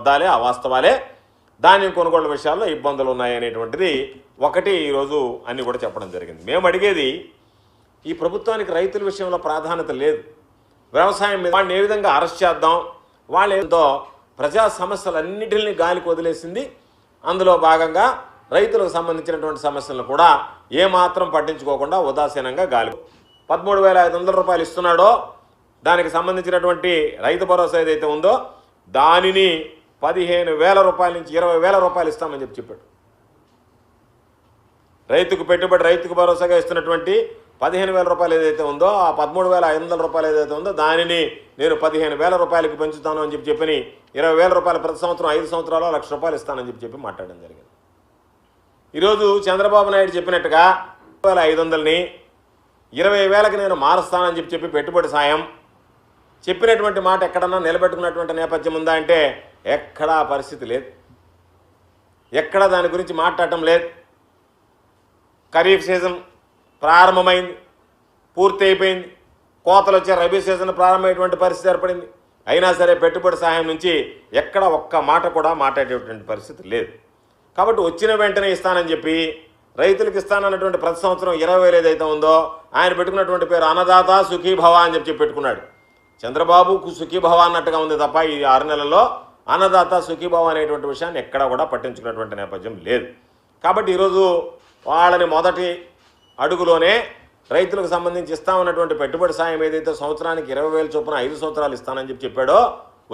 అబద్ధాలే, అవాస్తవాలే, ధాన్యం కొనుగోలు విషయాల్లో ఇబ్బందులు ఉన్నాయనేటువంటిది ఒకటి ఈరోజు అన్ని కూడా చెప్పడం జరిగింది. మేము అడిగేది ఈ ప్రభుత్వానికి రైతుల విషయంలో ప్రాధాన్యత లేదు. వ్యవసాయం మీద వాళ్ళని ఏ విధంగా అరెస్ట్ చేద్దాం, వాళ్ళు ఏంతో ప్రజా సమస్యలన్నిటిని గాలికి వదిలేసింది. అందులో భాగంగా రైతులకు సంబంధించినటువంటి సమస్యలను కూడా ఏమాత్రం పట్టించుకోకుండా ఉదాసీనంగా గాలి 13,500 రూపాయలు ఇస్తున్నాడో దానికి సంబంధించినటువంటి రైతు భరోసా ఏదైతే ఉందో దానిని 15,000 రూపాయల నుంచి 20,000 రూపాయలు ఇస్తామని చెప్పాడు. రైతుకు పెట్టుబడి, రైతుకు భరోసాగా ఇస్తున్నటువంటి 15,000 రూపాయలు ఏదైతే ఉందో, ఆ 13,500 రూపాయలు ఏదైతే ఉందో దానిని నేను 15,000 రూపాయలకి పెంచుతాను అని చెప్పి 20,000 రూపాయలు ప్రతి సంవత్సరం 5 సంవత్సరాలు 1,00,000 రూపాయలు ఇస్తానని చెప్పి మాట్లాడడం జరిగింది. ఈరోజు చంద్రబాబు నాయుడు చెప్పినట్టుగా 500ని 20,000కి నేను మారుస్తానని చెప్పి పెట్టుబడి సాయం చెప్పినటువంటి మాట ఎక్కడన్నా నిలబెట్టుకున్నటువంటి నేపథ్యం ఉందా అంటే ఎక్కడా పరిస్థితి లేదు. ఎక్కడా దాని గురించి మాట్లాడటం లేదు. ఖరీఫ్ సీజన్ ప్రారంభమైంది, పూర్తి అయిపోయింది, కోతలు వచ్చే రబీ సీజన్ ప్రారంభమైనటువంటి పరిస్థితి ఏర్పడింది. అయినా సరే పెట్టుబడి సహాయం నుంచి ఎక్కడ ఒక్క మాట కూడా మాట్లాడేటువంటి పరిస్థితి లేదు. కాబట్టి వచ్చిన వెంటనే ఇస్తానని చెప్పి రైతులకు ఇస్తానన్నటువంటి ప్రతి సంవత్సరం 20,000 ఏదైతే ఉందో ఆయన పెట్టుకున్నటువంటి పేరు అన్నదాత సుఖీభవ అని చెప్పి పెట్టుకున్నాడు. చంద్రబాబుకు సుఖీభవ అన్నట్టుగా ఉంది తప్ప ఈ 6 నెలల్లో అన్నదాత సుఖీభవ అనేటువంటి విషయాన్ని ఎక్కడా కూడా పట్టించుకున్నటువంటి నేపథ్యం లేదు. కాబట్టి ఈరోజు వాళ్ళని మొదటి అడుగులోనే రైతులకు సంబంధించి ఇస్తామన్నటువంటి పెట్టుబడి సాయం ఏదైతే సంవత్సరానికి 20,000 చొప్పున 5 సంవత్సరాలు ఇస్తానని చెప్పాడో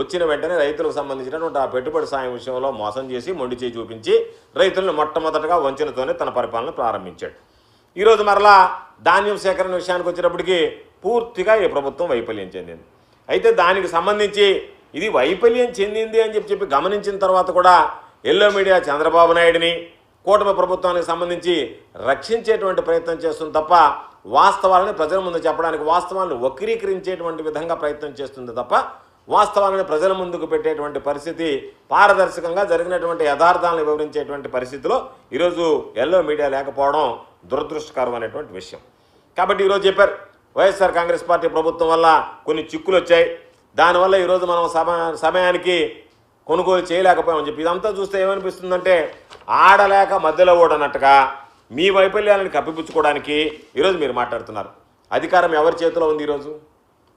వచ్చిన వెంటనే రైతులకు సంబంధించినటువంటి ఆ పెట్టుబడి సాయం విషయంలో మోసం చేసి మొండి చేయి చూపించి రైతులను మొట్టమొదటగా వంచనతోనే తన పరిపాలన ప్రారంభించాడు. ఈరోజు మరలా ధాన్యం సేకరణ విషయానికి వచ్చేటప్పటికి పూర్తిగా ఈ ప్రభుత్వం వైఫల్యం చెందింది. అయితే దానికి సంబంధించి ఇది వైఫల్యం చెందింది అని చెప్పి గమనించిన తర్వాత కూడా ఎల్లో మీడియా చంద్రబాబు నాయుడిని కూటమి ప్రభుత్వానికి సంబంధించి రక్షించేటువంటి ప్రయత్నం చేస్తుంది తప్ప వాస్తవాలను ప్రజల ముందు చెప్పడానికి, వాస్తవాలను వక్రీకరించేటువంటి విధంగా ప్రయత్నం చేస్తుంది తప్ప వాస్తవాలను ప్రజల ముందుకు పెట్టేటువంటి పరిస్థితి, పారదర్శకంగా జరిగినటువంటి యథార్థాలను వివరించేటువంటి పరిస్థితిలో ఈరోజు ఎల్లో మీడియా లేకపోవడం దురదృష్టకరమైనటువంటి విషయం. కాబట్టి ఈరోజు చెప్పారు వైఎస్ఆర్ కాంగ్రెస్ పార్టీ ప్రభుత్వం వల్ల కొన్ని చిక్కులు వచ్చాయి, దానివల్ల ఈరోజు మనం సమయానికి కొనుగోలు చేయలేకపోయామని చెప్పి ఇదంతా చూస్తే ఏమనిపిస్తుందంటే ఆడలేక మధ్యలో ఓడనట్టుగా మీ వైఫల్యాలను కప్పిపుచ్చుకోవడానికి ఈరోజు మీరు మాట్లాడుతున్నారు. అధికారం ఎవరి చేతిలో ఉంది? ఈరోజు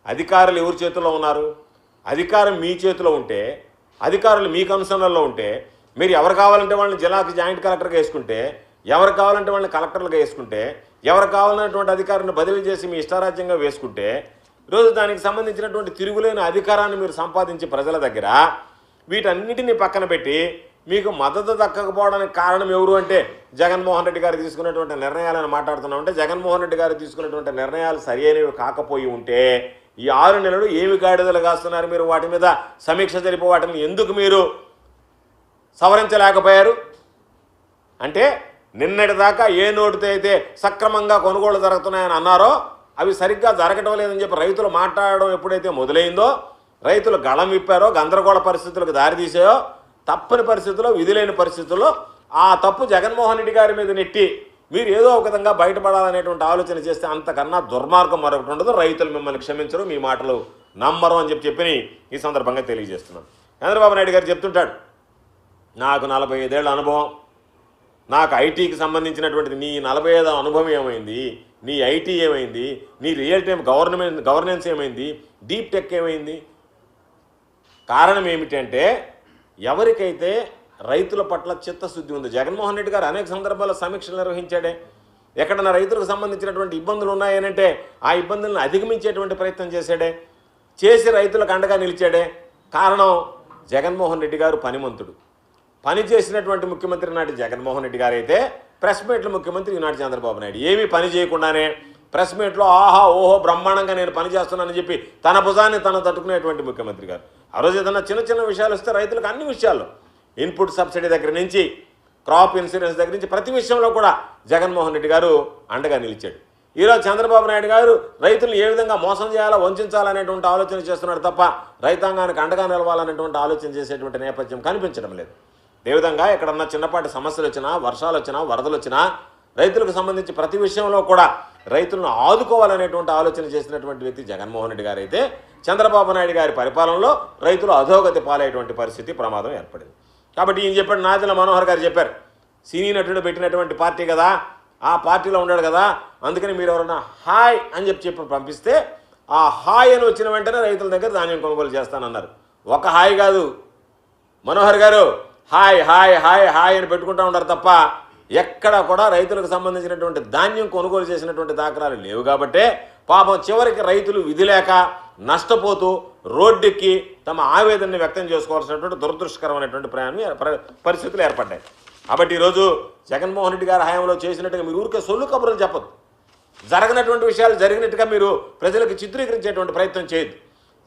అధికారులు ఎవరి చేతిలో ఉన్నారు? అధికారం మీ చేతిలో ఉంటే, అధికారులు మీ కన్సర్న్లో ఉంటే మీరు ఎవరు కావాలంటే వాళ్ళని జిల్లాకి జాయింట్ కలెక్టర్గా వేసుకుంటే, ఎవరు కావాలంటే వాళ్ళని కలెక్టర్లుగా వేసుకుంటే, ఎవరు కావాలన్నటువంటి అధికారాన్ని బదిలీ చేసి మీ ఇష్టారాజ్యంగా వేసుకుంటే ఈరోజు దానికి సంబంధించినటువంటి తిరుగులేని అధికారాన్ని మీరు సంపాదించి ప్రజల దగ్గర వీటన్నిటిని పక్కన పెట్టి మీకు మద్దతు దక్కకపోవడానికి కారణం ఎవరు అంటే జగన్మోహన్ రెడ్డి గారు తీసుకున్నటువంటి నిర్ణయాలను మాట్లాడుతున్నామంటే జగన్మోహన్ రెడ్డి గారు తీసుకున్నటువంటి నిర్ణయాలు సరైనవి కాకపోయి ఉంటే ఈ 6 నెలలు ఏమి గాడిదలు కాస్తున్నారు మీరు? వాటి మీద సమీక్ష జరిపి వాటిని ఎందుకు మీరు సవరించలేకపోయారు? అంటే నిన్నటిదాకా ఏ నోటితో అయితే సక్రమంగా కొనుగోలు జరుగుతున్నాయని అన్నారో అవి సరిగ్గా జరగటం లేదని చెప్పి రైతులు మాట్లాడడం ఎప్పుడైతే మొదలైందో, రైతులు గళం విప్పారో, గందరగోళ పరిస్థితులకు దారితీసాయో, తప్పని పరిస్థితుల్లో, విధులేని పరిస్థితుల్లో ఆ తప్పు జగన్మోహన్ రెడ్డి గారి మీద నెట్టి మీరు ఏదో ఒక విధంగా బయటపడాలనేటువంటి ఆలోచన చేస్తే అంతకన్నా దుర్మార్గం మరొకటి ఉండదు. రైతులు మిమ్మల్ని క్షమించరు, మీ మాటలు నమ్మరు అని చెప్పి ఈ సందర్భంగా తెలియజేస్తున్నాను. చంద్రబాబు నాయుడు గారు చెప్తుంటాడు, నాకు 45 ఏళ్ల అనుభవం, నాకు ఐటీకి సంబంధించినటువంటిది. నీ 45 అనుభవం ఏమైంది? నీ ఐటీ ఏమైంది? నీ రియల్ టైం గవర్నెన్స్ ఏమైంది? డీప్ టెక్ ఏమైంది? కారణం ఏమిటంటే ఎవరికైతే రైతుల పట్ల చిత్తశుద్ధి ఉంది. జగన్మోహన్ రెడ్డి గారు అనేక సందర్భాల్లో సమీక్షలు నిర్వహించాడే. ఎక్కడన్నా రైతులకు సంబంధించినటువంటి ఇబ్బందులు ఉన్నాయనంటే ఆ ఇబ్బందులను అధిగమించేటువంటి ప్రయత్నం చేశాడే, చేసి రైతులకు అండగా నిలిచాడే. కారణం జగన్మోహన్ రెడ్డి గారు పనిమంతుడు. పని చేసినటువంటి ముఖ్యమంత్రి నాటి జగన్మోహన్ రెడ్డి గారు అయితే ప్రెస్ మీట్లో ముఖ్యమంత్రి ఈనాటి చంద్రబాబు నాయుడు ఏమీ పని చేయకుండానే ప్రెస్ మీట్లో ఆహా ఓహో బ్రహ్మాండంగా నేను పని చేస్తున్నానని చెప్పి తన భుజాన్ని తను తట్టుకునేటువంటి ముఖ్యమంత్రి గారు. ఆ రోజు ఏదన్నా చిన్న చిన్న విషయాలు వస్తే రైతులకు అన్ని విషయాల్లో ఇన్పుట్ సబ్సిడీ దగ్గర నుంచి క్రాప్ ఇన్సూరెన్స్ దగ్గర నుంచి ప్రతి విషయంలో కూడా జగన్మోహన్ రెడ్డి గారు అండగా నిలిచాడు. ఈరోజు చంద్రబాబు నాయుడు గారు రైతులను ఏ విధంగా మోసం చేయాలో, వంచాలనేటువంటి ఆలోచన చేస్తున్నాడు తప్ప రైతాంగానికి అండగా నిలవాలనేటువంటి ఆలోచన చేసేటువంటి నేపథ్యం కనిపించడం లేదు. అదేవిధంగా ఎక్కడన్నా చిన్నపాటి సమస్యలు వచ్చినా, వర్షాలు వచ్చినా, వరదలు వచ్చినా రైతులకు సంబంధించి ప్రతి విషయంలో కూడా రైతులను ఆదుకోవాలనేటువంటి ఆలోచన చేసినటువంటి వ్యక్తి జగన్మోహన్ రెడ్డి గారు అయితే చంద్రబాబు నాయుడు గారి పరిపాలనలో రైతులు అధోగతి పాలయ్యేటువంటి పరిస్థితి ప్రమాదం ఏర్పడింది. కాబట్టి ఈయన చెప్పాడు, నాదెళ్ల మనోహర్ గారు చెప్పారు, సినీ నటుడు పెట్టినటువంటి పార్టీ కదా, ఆ పార్టీలో ఉన్నాడు కదా, అందుకని మీరు ఎవరన్నా హాయ్ అని చెప్పి పంపిస్తే ఆ హాయ్ అని వచ్చిన వెంటనే రైతుల దగ్గర ధాన్యం కొనుగోలు చేస్తానన్నారు. ఒక హాయ్ కాదు మనోహర్ గారు, హాయ్ హాయ్ హాయ్ హాయ్ అని పెట్టుకుంటూ ఉంటారు తప్ప ఎక్కడ కూడా రైతులకు సంబంధించినటువంటి ధాన్యం కొనుగోలు చేసినటువంటి దాఖలాలు లేవు. కాబట్టే పాపం చివరికి రైతులు విధి లేక నష్టపోతూ రోడ్డెక్కి తమ ఆవేదనని వ్యక్తం చేసుకోవాల్సినటువంటి దురదృష్టకరమైనటువంటి పరిస్థితులు ఏర్పడ్డాయి. కాబట్టి ఈరోజు జగన్మోహన్ రెడ్డి గారి హయాంలో చేసినట్టుగా మీరు ఊరికే సొల్లు కబుర్లు చెప్పదు, జరగనటువంటి విషయాలు జరిగినట్టుగా మీరు ప్రజలకు చిత్రీకరించేటువంటి ప్రయత్నం చేయదు.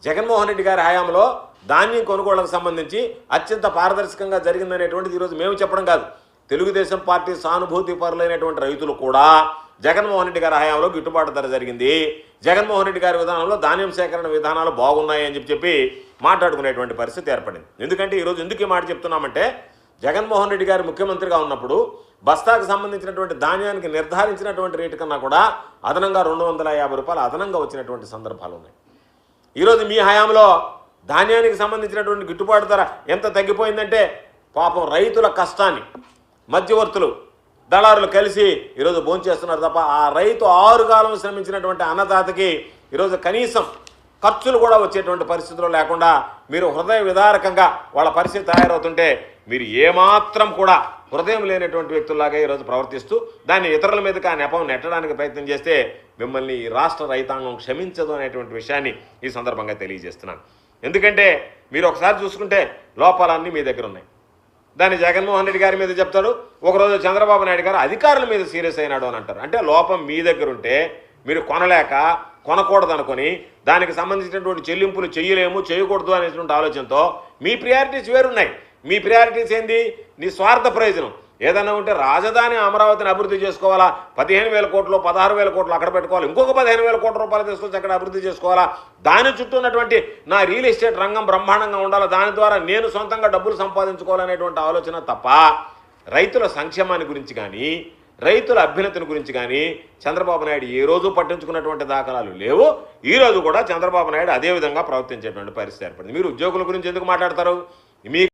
జగన్మోహన్ రెడ్డి గారి హయాంలో ధాన్యం కొనుగోళ్లకు సంబంధించి అత్యంత పారదర్శకంగా జరిగిందనేటువంటిది ఈరోజు మేము చెప్పడం కాదు, తెలుగుదేశం పార్టీ సానుభూతి పరులైనటువంటి రైతులు కూడా జగన్మోహన్ రెడ్డి గారి హయాంలో గిట్టుబాటు ధర జరిగింది, జగన్మోహన్ రెడ్డి గారి విధానంలో ధాన్యం సేకరణ విధానాలు బాగున్నాయి అని చెప్పి మాట్లాడుకునేటువంటి పరిస్థితి ఏర్పడింది. ఎందుకంటే ఈరోజు ఎందుకు ఈ మాట చెప్తున్నామంటే, జగన్మోహన్ రెడ్డి గారు ముఖ్యమంత్రిగా ఉన్నప్పుడు బస్తాకు సంబంధించినటువంటి ధాన్యానికి నిర్ధారించినటువంటి రేటు కన్నా కూడా అదనంగా 250 రూపాయలు అదనంగా వచ్చినటువంటి సందర్భాలు ఉన్నాయి. ఈరోజు మీ హయాంలో ధాన్యానికి సంబంధించినటువంటి గిట్టుబాటు ధర ఎంత తగ్గిపోయిందంటే పాపం రైతుల కష్టాన్ని మధ్యవర్తులు దళారులు కలిసి ఈరోజు భోంచేస్తున్నారు తప్ప ఆ రైతు 6 కాలం శ్రమించినటువంటి అన్నదాతకి ఈరోజు కనీసం ఖర్చులు కూడా వచ్చేటువంటి పరిస్థితులు లేకుండా మీరు హృదయ విదారకంగా వాళ్ళ పరిస్థితి తయారవుతుంటే మీరు ఏమాత్రం కూడా హృదయం లేనటువంటి వ్యక్తుల్లాగా ఈరోజు ప్రవర్తిస్తూ దాన్ని ఇతరుల మీదకి ఆ నెపం నెట్టడానికి ప్రయత్నం చేస్తే మిమ్మల్ని ఈ రాష్ట్ర రైతాంగం క్షమించదు అనేటువంటి విషయాన్ని ఈ సందర్భంగా తెలియజేస్తున్నాను. ఎందుకంటే మీరు ఒకసారి చూసుకుంటే లోపాలన్నీ మీ దగ్గర ఉన్నాయి. దాన్ని జగన్మోహన్ రెడ్డి గారి మీద చెప్తాడు, ఒకరోజు చంద్రబాబు నాయుడు గారు అధికారుల మీద సీరియస్ అయినాడు అని అంటారు. అంటే లోపం మీ దగ్గర ఉంటే మీరు కొనలేక కొనకూడదు అనుకొని దానికి సంబంధించినటువంటి చెల్లింపులు చేయలేము చేయకూడదు అనేటువంటి ఆలోచనతో మీ ప్రియారిటీస్ వేరున్నాయి. మీ ప్రియారిటీస్ ఏంది? నీ స్వార్థ ప్రయోజనం ఏదైనా ఉంటే రాజధాని అమరావతిని అభివృద్ధి చేసుకోవాలా, 15,000 కోట్లు 16,000 కోట్లు అక్కడ పెట్టుకోవాలి, ఇంకొక 15,000 కోట్ల రూపాయలు తీసుకొచ్చి అక్కడ అభివృద్ధి చేసుకోవాలా, దాని చుట్టూ ఉన్నటువంటి నా రియల్ ఎస్టేట్ రంగం బ్రహ్మాండంగా ఉండాలి, దాని ద్వారా నేను సొంతంగా డబ్బులు సంపాదించుకోవాలనేటువంటి ఆలోచన తప్ప రైతుల సంక్షేమాన్ని గురించి కానీ రైతుల అభ్యున్నతిని గురించి కానీ చంద్రబాబు నాయుడు ఏ రోజు పట్టించుకున్నటువంటి దాఖలాలు లేవు. ఈ రోజు కూడా చంద్రబాబు నాయుడు అదే విధంగా ప్రవర్తించేటువంటి పరిస్థితి ఏర్పడింది. మీరు ఉద్యోగుల గురించి ఎందుకు మాట్లాడతారు? మీ